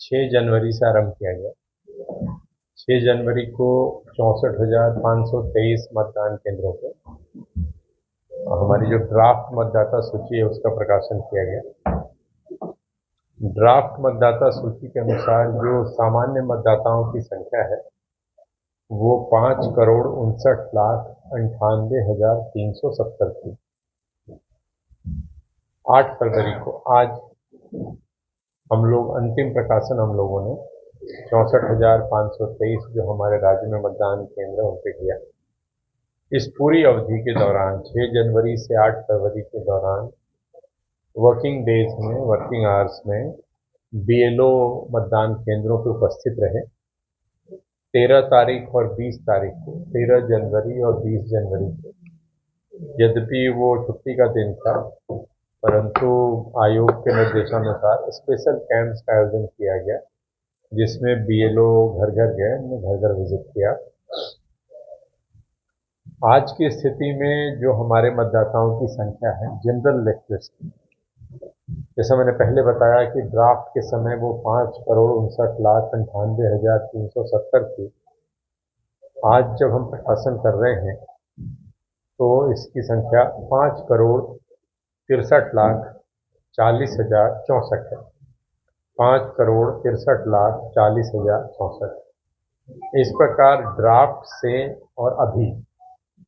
6 जनवरी से आरंभ किया गया। 6 जनवरी को 64,523 मतदान केंद्रों पे हमारी जो ड्राफ्ट मतदाता सूची है उसका प्रकाशन किया गया। ड्राफ्ट मतदाता सूची के अनुसार जो सामान्य मतदाताओं की संख्या है वो 5,59,98,370 थी। 8 फरवरी को आज हम लोग अंतिम प्रकाशन हम लोगों ने 64,523 जो हमारे राज्य में मतदान केंद्र उन पे किया। इस पूरी अवधि के दौरान 6 जनवरी से 8 फरवरी के दौरान वर्किंग डेज में, वर्किंग आवर्स में बीएलओ मतदान केंद्रों पे उपस्थित रहे। 13 तारीख और 20 तारीख को, 13 जनवरी और 20 जनवरी को, यद्यपि वो छुट्टी का दिन था, परंतु आयोग के निर्देशानुसार स्पेशल कैंप्स का आयोजन किया गया, जिसमें बीएलओ घर घर गए, हमने घर घर विजिट किया। आज की स्थिति में जो हमारे मतदाताओं की संख्या है जनरल लिस्ट, जैसा मैंने पहले बताया कि ड्राफ्ट के समय वो 5,59,98,370 थी। आज जब हम प्रकाशन कर रहे हैं तो इसकी संख्या 5,63,40,64 है। 5,63,40,64। इस प्रकार ड्राफ्ट से और अभी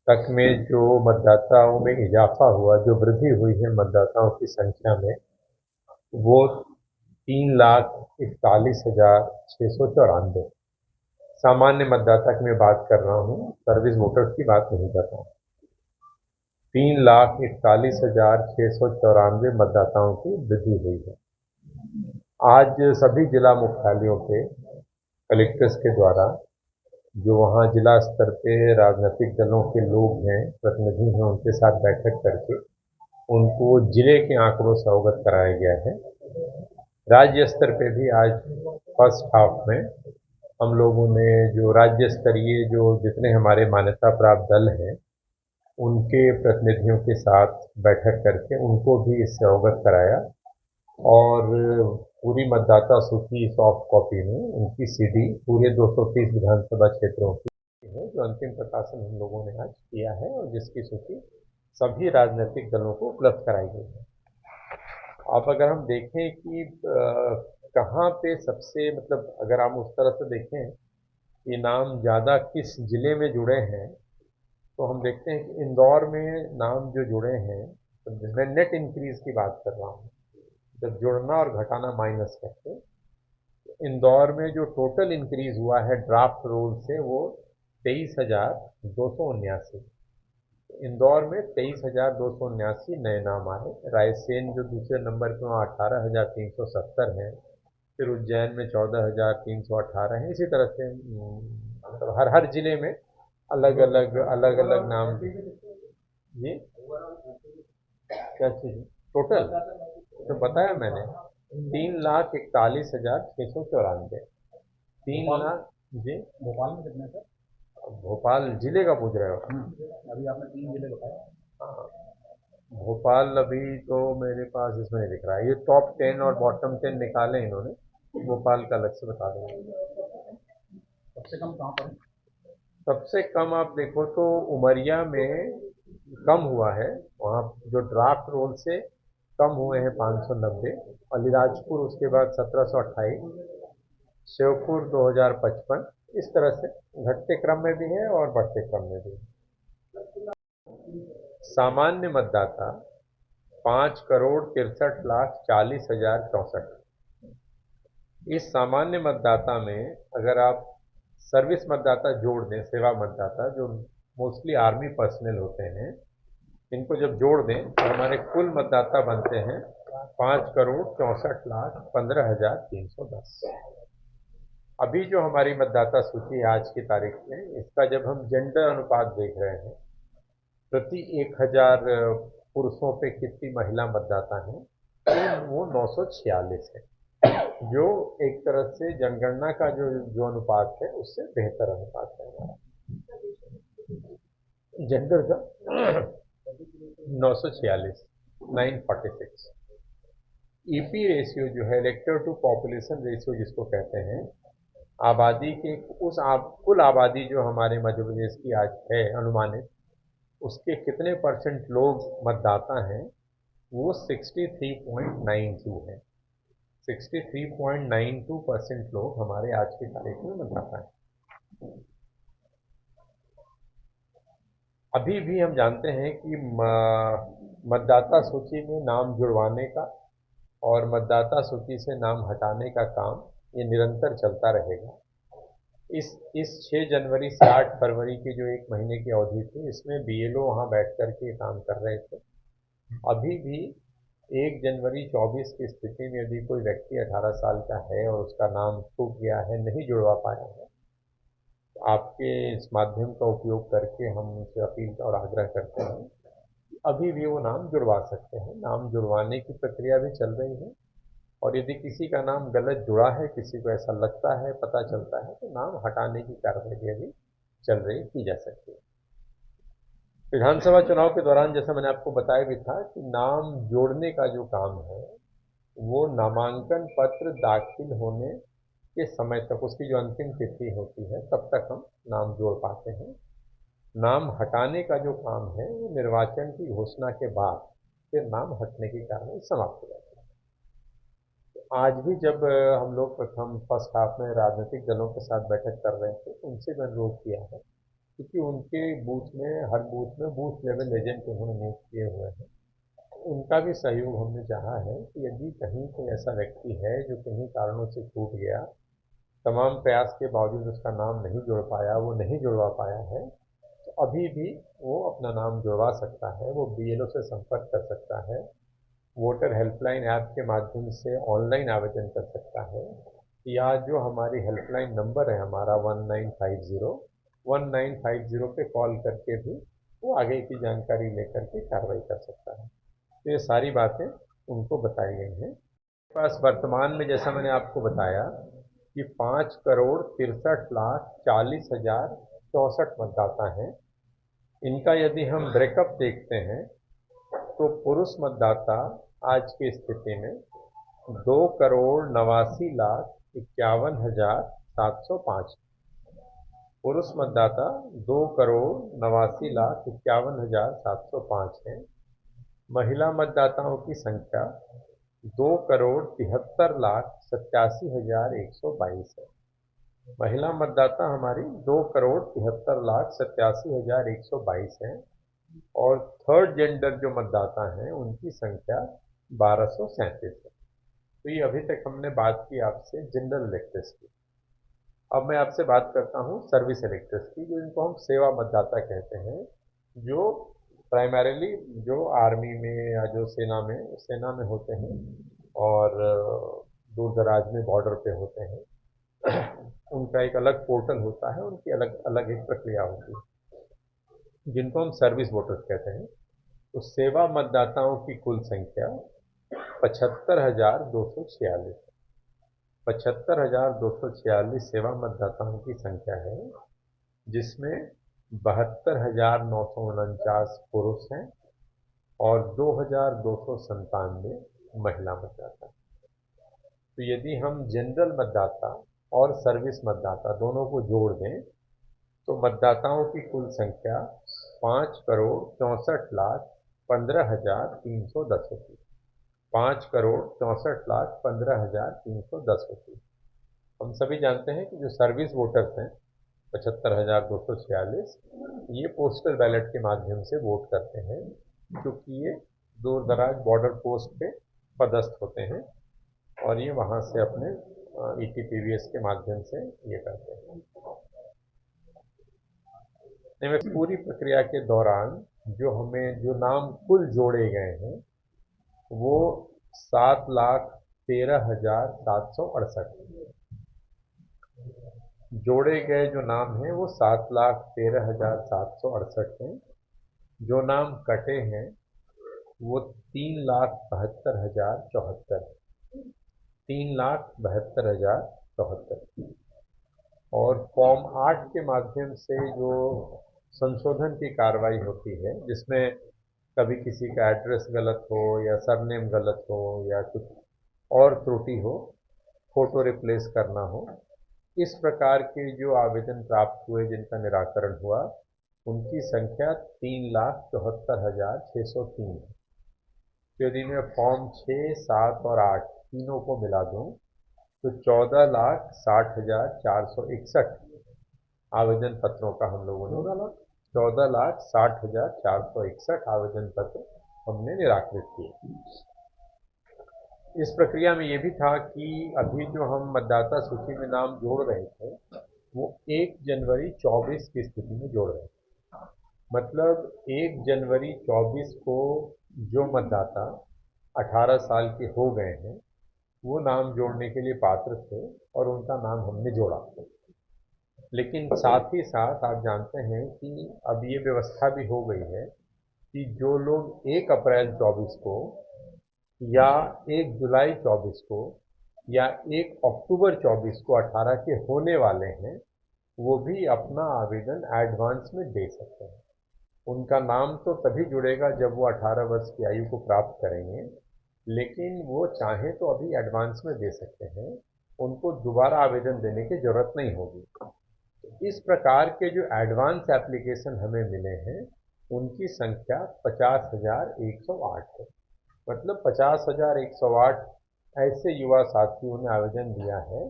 तक में जो मतदाताओं में इजाफा हुआ, जो वृद्धि हुई है मतदाताओं की संख्या में, वो 3,41,694। सामान्य मतदाता की मैं बात कर रहा हूँ, सर्विस वोटर्स की बात नहीं कर रहा हूँ। 3,41,694 मतदाताओं की वृद्धि हुई है। आज सभी जिला मुख्यालयों पे कलेक्टर्स के द्वारा, जो वहाँ जिला स्तर पे राजनीतिक दलों के लोग हैं, प्रतिनिधि हैं, उनके साथ बैठक करके उनको जिले के आंकड़ों से अवगत कराया गया है। राज्य स्तर पे भी आज फर्स्ट हाफ में हम लोगों ने जो राज्य स्तरीय जो जितने हमारे मान्यता प्राप्त दल हैं उनके प्रतिनिधियों के साथ बैठक करके उनको भी इससे अवगत कराया, और पूरी मतदाता सूची सॉफ्ट कॉपी में उनकी सीडी पूरे 230 विधानसभा क्षेत्रों की है, जो अंतिम प्रकाशन हम लोगों ने आज किया है और जिसकी सूची सभी राजनीतिक दलों को उपलब्ध कराई गई है। अब अगर हम देखें कि कहाँ पे सबसे, मतलब अगर हम उस तरह से देखें कि नाम ज़्यादा किस जिले में जुड़े हैं, तो हम देखते हैं कि इंदौर में नाम जो जुड़े हैं, तो मैं नेट इंक्रीज की बात कर रहा हूँ, जब जोड़ना और घटाना माइनस करके, तो इंदौर में जो टोटल इंक्रीज हुआ है ड्राफ्ट रोल से वो 23,279। इंदौर में 23,279 नए नाम आए। रायसेन जो दूसरे नंबर पर, वहाँ 18,370 हैं। फिर उज्जैन में 14,318 हैं। इसी तरह से मतलब हर जिले में अलग अलग नाम। जी, क्या चीज़ टोटल तो बताया मैंने, 3,41,694। 3 लाख। जी, भोपाल में कितने सर? भोपाल जिले का पूछ रहे हो? अभी आपने 3 जिले बताए। हाँ, भोपाल अभी तो मेरे पास इसमें नहीं दिख रहा है। ये टॉप 10 और बॉटम 10 निकाले इन्होंने, भोपाल का अलग से बता देंगे। सबसे कम कहाँ पर है? सबसे कम आप देखो तो उमरिया में कम हुआ है, वहाँ जो ड्राफ्ट रोल से कम हुए हैं 590। अलीराजपुर उसके बाद 1728, श्योपुर 2055। इस तरह से घटते क्रम में भी है और बढ़ते क्रम में भी है। सामान्य मतदाता 5,63,40,64। इस सामान्य मतदाता में अगर आप सर्विस मतदाता जोड़ दें, सेवा मतदाता जो मोस्टली आर्मी पर्सनल होते हैं, इनको जब जोड़ दें तो हमारे कुल मतदाता बनते हैं 5,64,15,310। अभी जो हमारी मतदाता सूची आज की तारीख में, इसका जब हम जेंडर अनुपात देख रहे हैं, प्रति 1,000 पुरुषों पे कितनी महिला मतदाता हैं, तो वो 946 है, जो एक तरह से जनगणना का जो अनुपात है उससे बेहतर अनुपात है हमारा जेंडर का। 946, 946। ईपी रेशियो जो है, इलेक्टर टू पॉपुलेशन रेशियो जिसको कहते हैं, आबादी के कुल आबादी जो हमारे मध्य प्रदेश की आज है अनुमानित, उसके कितने परसेंट लोग मतदाता हैं, वो 63.92 है। 63.92% लोग हमारे आज की तारीख में मतदाता हैं। अभी भी हम जानते हैं कि मतदाता सूची में नाम जुड़वाने का और मतदाता सूची से नाम हटाने का काम ये निरंतर चलता रहेगा। इस 6 जनवरी से 8 फरवरी की जो 1 महीने की अवधि थी, इसमें बीएलओ वहाँ बैठ कर के काम कर रहे थे। अभी भी 1 जनवरी 24 की स्थिति में यदि कोई व्यक्ति 18 साल का है और उसका नाम छूट गया है, नहीं जुड़वा पाया है, तो आपके इस माध्यम का उपयोग करके हम उनसे अपील और आग्रह करते हैं कि अभी भी वो नाम जुड़वा सकते हैं। नाम जुड़वाने की प्रक्रिया भी चल रही है, और यदि किसी का नाम गलत जुड़ा है, किसी को ऐसा लगता है, पता चलता है, तो नाम हटाने की कार्रवाई भी चल रही की जा सकती है। विधानसभा चुनाव के दौरान जैसा मैंने आपको बताया भी था कि नाम जोड़ने का जो काम है, वो नामांकन पत्र दाखिल होने के समय तक, उसकी जो अंतिम तिथि होती है, तब तक हम नाम जोड़ पाते हैं। नाम हटाने का जो काम है, वो निर्वाचन की घोषणा के बाद फिर नाम हटने की कार्रवाई समाप्त हो जाती है। आज भी जब हम लोग प्रथम फर्स्ट हाफ में राजनीतिक दलों के साथ बैठक कर रहे थे, तो उनसे मैंने अनुरोध किया है, क्योंकि उनके बूथ में, हर बूथ में बूथ लेवल एजेंट उन्होंने नियुक्त किए हुए हैं। उनका भी सहयोग हमने चाहा है कि यदि कहीं कोई ऐसा व्यक्ति है जो किन्हीं कारणों से छूट गया, तमाम प्रयास के बावजूद उसका नाम नहीं जुड़ पाया, वो नहीं जुड़वा पाया है, तो अभी भी वो अपना नाम जुड़वा सकता है। वो बीएलओ से संपर्क कर सकता है, वोटर हेल्पलाइन ऐप के माध्यम से ऑनलाइन आवेदन कर सकता है, या जो हमारी हेल्पलाइन नंबर है हमारा 1950 पे कॉल करके भी वो आगे की जानकारी लेकर के कार्रवाई कर सकता है। तो ये सारी बातें उनको बताई गई हैं। पास वर्तमान में, जैसा मैंने आपको बताया, कि 5,63,40,64 मतदाता हैं। इनका यदि हम ब्रेकअप देखते हैं, तो पुरुष मतदाता आज की स्थिति में 2,89,51,705। पुरुष मतदाता 2,89,51,705 है। महिला मतदाताओं की संख्या 2,73,87,122 है। महिला मतदाता हमारी 2,73,87,122 है, और थर्ड जेंडर जो मतदाता हैं उनकी संख्या 1,237 है। तो ये अभी तक हमने बात की आपसे जनरल इलेक्टर्स की। अब मैं आपसे बात करता हूँ सर्विस इलेक्टर्स की, जो इनको हम सेवा मतदाता कहते हैं, जो प्राइमरीली जो आर्मी में या जो सेना में होते हैं, और दूर दराज में बॉर्डर पे होते हैं। उनका एक अलग पोर्टल होता है, उनकी अलग अलग एक प्रक्रिया होती है, जिनको हम सर्विस वोटर्स कहते हैं। तो सेवा मतदाताओं की कुल संख्या 75,246 है। 75,246 सेवा मतदाताओं की संख्या है, जिसमें 72,949 पुरुष हैं और 2,297 महिला मतदाता। तो यदि हम जनरल मतदाता और सर्विस मतदाता दोनों को जोड़ दें, तो मतदाताओं की कुल संख्या 5,64,15,310 होती है। 5,64,15,310 होती है। हम सभी जानते हैं कि जो सर्विस वोटर्स हैं 75,246, ये पोस्टल बैलेट के माध्यम से वोट करते हैं, क्योंकि ये दूर दराज बॉर्डर पोस्ट पे पदस्थ होते हैं, और ये वहाँ से अपने ईटीपीवीएस के माध्यम से ये करते हैं। पूरी प्रक्रिया के दौरान जो नाम कुल जोड़े गए हैं, वो 7,13,768 जोड़े गए जो नाम हैं, वो 7,13,768 हैं। जो नाम कटे हैं वो 3,72,074 है। 3,72,074। और फॉर्म 8 के माध्यम से जो संशोधन की कार्रवाई होती है, जिसमें कभी किसी का एड्रेस गलत हो, या सरनेम गलत हो, या कुछ और त्रुटि हो, फोटो रिप्लेस करना हो, इस प्रकार के जो आवेदन प्राप्त हुए जिनका निराकरण हुआ, उनकी संख्या 3,74,603 है। तो यदि मैं फॉर्म 6, 7 और 8 तीनों को मिला दूं तो 14,60,461 आवेदन पत्रों का हम लोगों ने 14,60,461 आवेदन पत्र हमने निराकृत किए। इस प्रक्रिया में ये भी था कि अभी जो हम मतदाता सूची में नाम जोड़ रहे थे वो 1 जनवरी 24 की स्थिति में जोड़ रहे थे। मतलब 1 जनवरी 24 को जो मतदाता 18 साल के हो गए हैं वो नाम जोड़ने के लिए पात्र थे और उनका नाम हमने जोड़ा। लेकिन साथ ही साथ आप जानते हैं कि अब ये व्यवस्था भी हो गई है कि जो लोग 1 अप्रैल 24 को या 1 जुलाई 24 को या 1 अक्टूबर 24 को 18 के होने वाले हैं वो भी अपना आवेदन एडवांस में दे सकते हैं। उनका नाम तो तभी जुड़ेगा जब वो 18 वर्ष की आयु को प्राप्त करेंगे, लेकिन वो चाहें तो अभी एडवांस में दे सकते हैं, उनको दोबारा आवेदन देने की जरूरत नहीं होगी। तो इस प्रकार के जो एडवांस एप्लीकेशन हमें मिले हैं उनकी संख्या 50,108 है। मतलब 50,108 ऐसे युवा साथियों ने आवेदन दिया है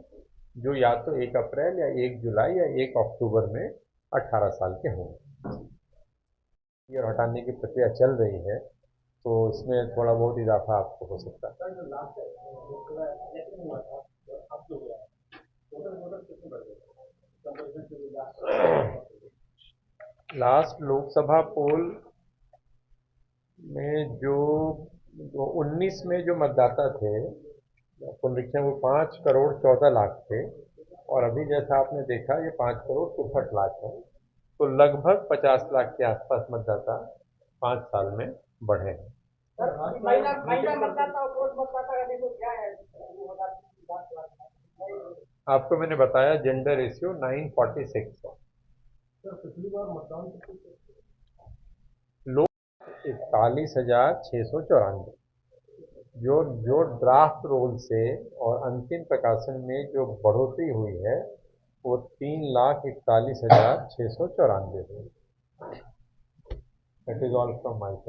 जो या तो 1 अप्रैल या 1 जुलाई या 1 अक्टूबर में 18 साल के होंगे। ये हटाने की प्रक्रिया चल रही है, तो इसमें थोड़ा बहुत इजाफा आपको हो सकता है। लास्ट लोकसभा पोल में जो 19 में जो मतदाता थे पुनरीक्षण वो 5,14,00,000 थे और अभी जैसा आपने देखा ये 5,64,00,000 है। तो लगभग 50 लाख के आसपास मतदाता 5 साल में बढ़े हैं। महिला मतदाता और पुरुष मतदाता का रेशो क्या है? आपको मैंने बताया जेंडर रेशियो 946 है। सर पिछली बार मतदान लोग 41,694 जो ड्राफ्ट रोल से और अंतिम प्रकाशन में जो बढ़ोतरी हुई है वो 3,41,694 है। That is all from my side.